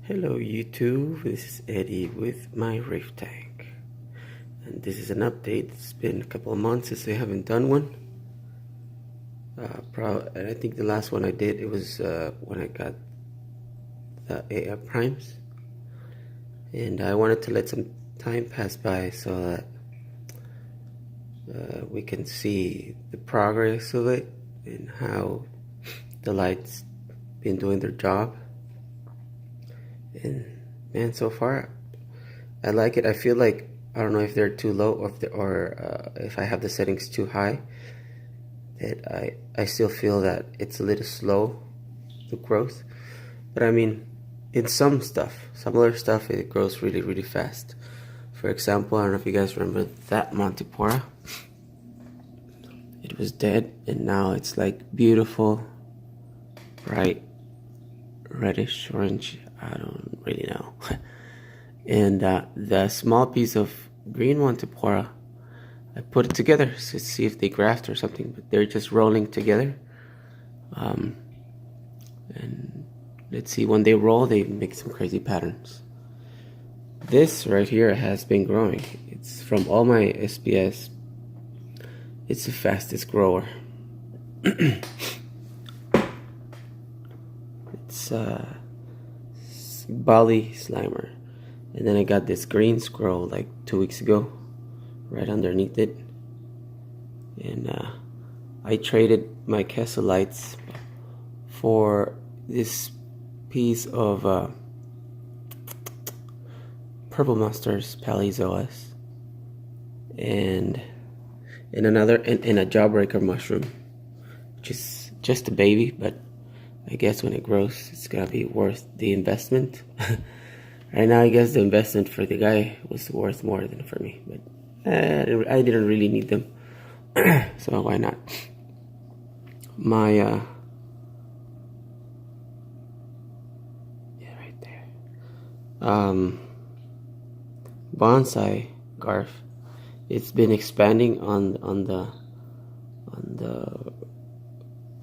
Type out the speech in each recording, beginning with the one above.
Hello YouTube, this is Eddie with my reef tank, and this is an update. It's been a couple of months since I haven't done one. And I think the last one I did, it was when I got the AI primes, and I wanted to let some time pass by so that we can see the progress of it and how the lights been doing their job. And man, so far I like it. I feel like I don't know if they're too low or if I have the settings too high. That I still feel that it's a little slow, the growth. But I mean, in some other stuff, it grows really fast. For example, I don't know if you guys remember that Montipora. It was dead, and now it's like beautiful, bright, reddish orange. I don't really know. And the small piece of green Montipora, I put it together to see if they graft or something, but they're just rolling together. And let's see, when they roll, they make some crazy patterns. This right here has been growing. It's from all my SPS. It's the fastest grower. It's Bali Slimer. And then I got this green squirrel like 2 weeks ago, right underneath it. And I traded my Kessel lights for this piece of Purple Monsters Paleozoas and a Jawbreaker mushroom, which is just a baby, but I guess when it grows, it's gonna be worth the investment. Right now, I guess the investment for the guy was worth more than for me, but I didn't really need them, so why not? My yeah, right there. Bonsai Garf. It's been expanding on the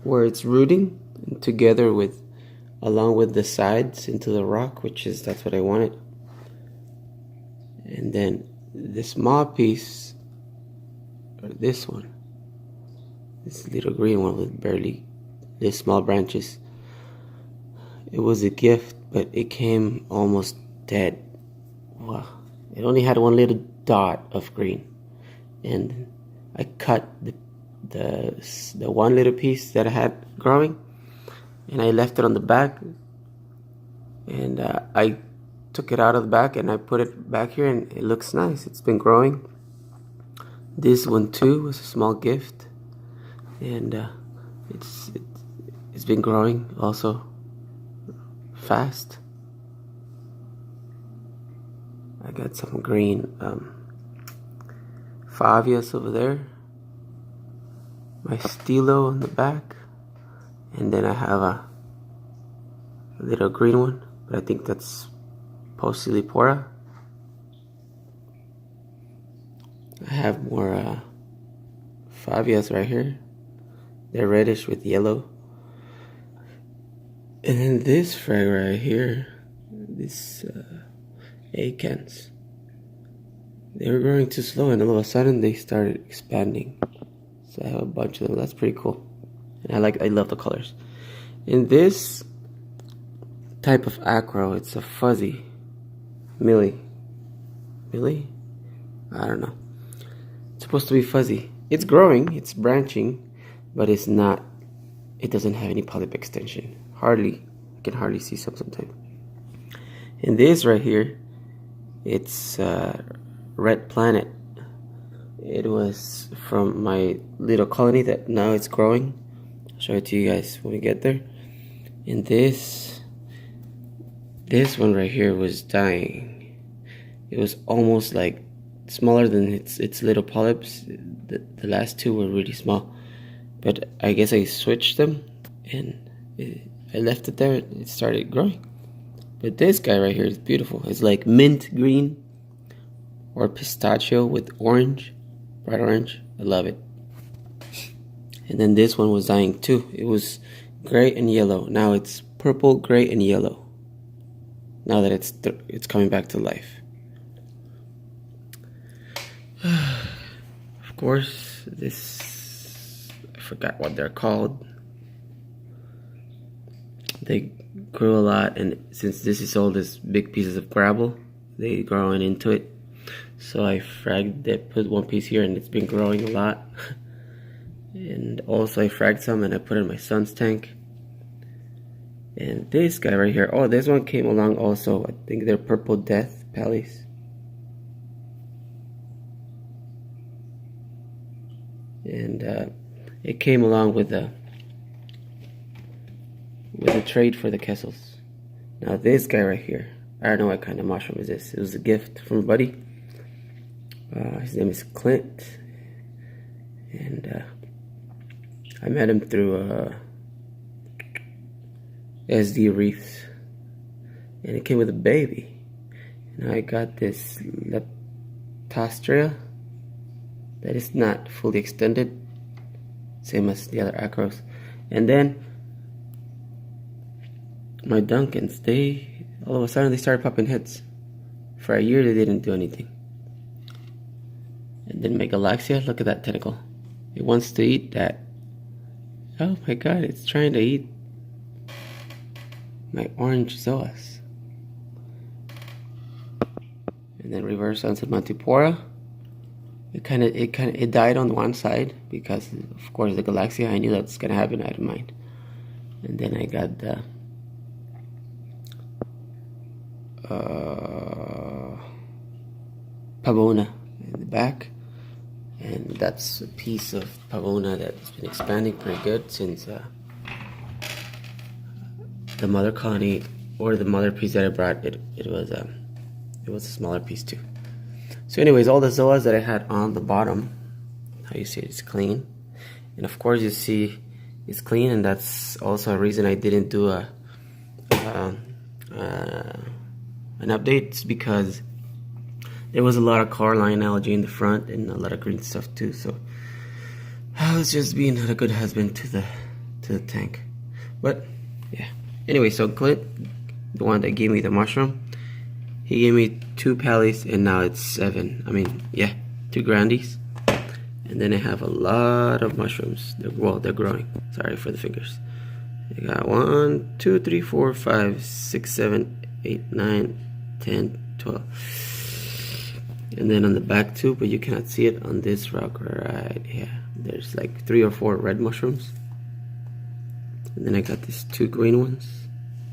where it's rooting together with along with the sides into the rock, that's what I wanted. And then the small piece, or this one, this little green one with barely these small branches, it was a gift, but it came almost dead. Wow, it only had one little dot of green, and I cut the one little piece that I had growing, and I left it on the back, and I took it out of the back and I put it back here, and it looks nice. It's been growing. This one too was a small gift, and it's been growing also fast. I got some green Favias over there, my Stilo on the back, and then I have a little green one, but I think that's Poecilepora. I have more Favias right here. They're reddish with yellow. And then this frag right here, this Acants, they were growing too slow, and all of a sudden they started expanding. So I have a bunch of them. That's pretty cool. And I love the colors. In this type of acro, it's a fuzzy Millie. I don't know. It's supposed to be fuzzy. It's growing, it's branching, but it doesn't have any polyp extension. I can hardly see some sometimes. And this right here, it's Red Planet. It was from my little colony that now it's growing. I'll show it to you guys when we get there. And this one right here was dying. It was almost like smaller than its little polyps. The last two were really small, but I guess I switched them and I left it there. It started growing. But this guy right here is beautiful. It's like mint green or pistachio with orange, bright orange. I love it. And then this one was dying too. It was gray and yellow. Now it's purple, gray, and yellow. now that it's coming back to life. Of course, this, I forgot what they're called. They grew a lot, and since this is all these big pieces of gravel, they growing into it. So I fragged it, put one piece here, and it's been growing a lot. And also I fragged some and I put it in my son's tank. And this guy right here, oh, this one came along also. I think they're Purple Death Pallies. And it came along with the trade for the Kessels. Now this guy right here, I don't know what kind of mushroom is this. It was a gift from a buddy. His name is Clint, and I met him through SD Reefs, and it came with a baby. And I got this Leptostria that is not fully extended, same as the other acros. And then my Duncans, they all of a sudden they started popping heads. For a year they didn't do anything. And then my Galaxia, look at that tentacle. It wants to eat that. Oh my god, it's trying to eat my orange Zoas. And then reverse sunset Montipora. It died on one side because of course the Galaxia, I knew that's gonna happen, I didn't mind. And then I got the Pavona in the back, and that's a piece of Pavona that's been expanding pretty good since the mother colony, or the mother piece that I brought, it was a smaller piece too. So anyways, all the Zoas that I had on the bottom, how you see it's clean, and of course you see it's clean, and that's also a reason I didn't do an update. It's because there was a lot of Carline algae in the front and a lot of green stuff too, so I was just being a good husband to the tank. But yeah, anyway, so Clint, the one that gave me the mushroom, he gave me 2 Pallies, and now it's 7. I mean, yeah, 2 Grandies. And then I have a lot of mushrooms. They're growing. Sorry for the fingers. I got 1, 2, 3, 4, 5, 6, 7, 8, 9, 10, 12. And then on the back too, but you cannot see it on this rock right here. There's like 3 or 4 red mushrooms. And then I got these 2 green ones.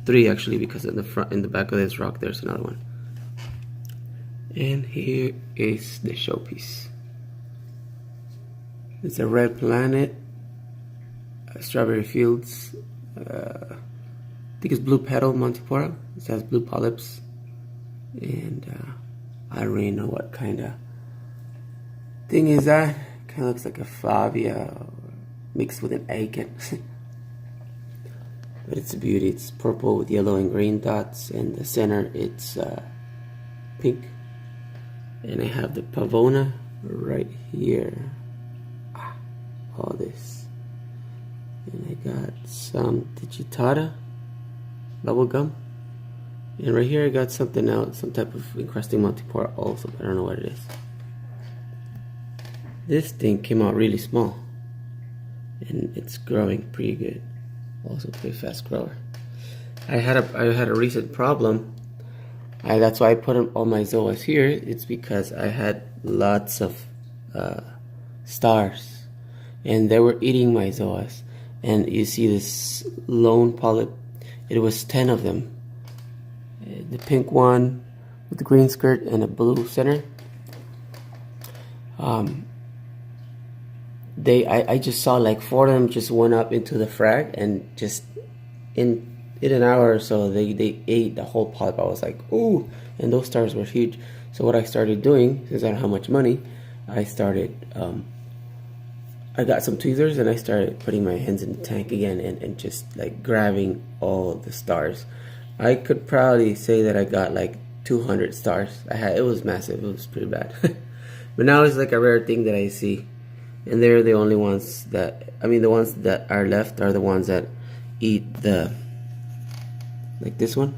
3 actually, because in the back of this rock there's another one. And here is the showpiece. It's a Red Planet, Strawberry Fields, I think it's Blue Petal Montipora. It has blue polyps, and I don't really know what kind of thing is that. Kind of looks like a Favia mixed with an Aiken. But it's a beauty. It's purple with yellow and green dots, and the center it's pink. And I have the Pavona right here. All this. And I got some digitata bubblegum. And right here I got something else, some type of encrusting Montipora also, but I don't know what it is. This thing came out really small, and it's growing pretty good. Also pretty fast grower. I had a recent problem. That's why I put all my Zoas here. It's because I had lots of stars, and they were eating my Zoas. And you see this lone polyp. It was 10 of them. The pink one with the green skirt and a blue center. I just saw like 4 of them just went up into the frag, and just in an hour or so they ate the whole polyp. I was like, ooh, and those stars were huge. So what I started doing, since I don't have much money, I started I got some tweezers and I started putting my hands in the tank again and just like grabbing all the stars. I could probably say that I got like 200 stars. It was massive. It was pretty bad. But now it's like a rare thing that I see, and they're the only ones that, I mean, the ones that are left are the ones that eat the, like this one.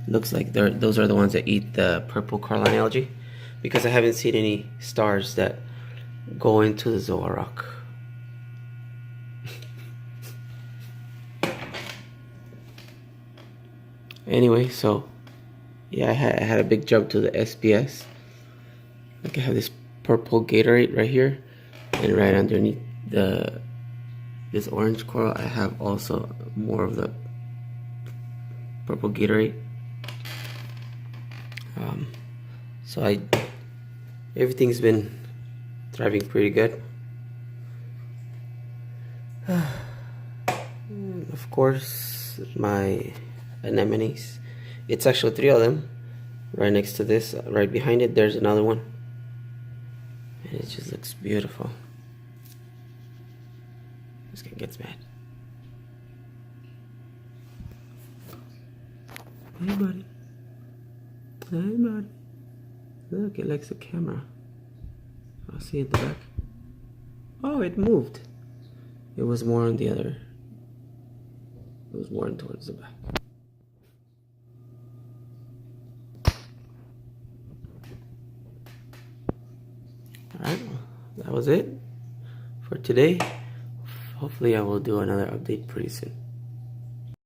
Looks like those are the ones that eat the purple Carline algae, because I haven't seen any stars that go into the Zoa rock. Anyway, so yeah, I had a big jump to the SPS. Like I have this purple Gatorade right here, and right underneath this orange coral, I have also more of the purple Gatorade. So everything's been thriving pretty good. Of course, my anemones. It's actually 3 of them. Right next to this, right behind it, there's another one. And it just looks beautiful. This guy gets mad. Hey, buddy. Hey, buddy. Look, it likes the camera. I'll see at the back. Oh, it moved. It was more on the other. It was more towards the back. Alright, that was it for today. Hopefully I will do another update pretty soon.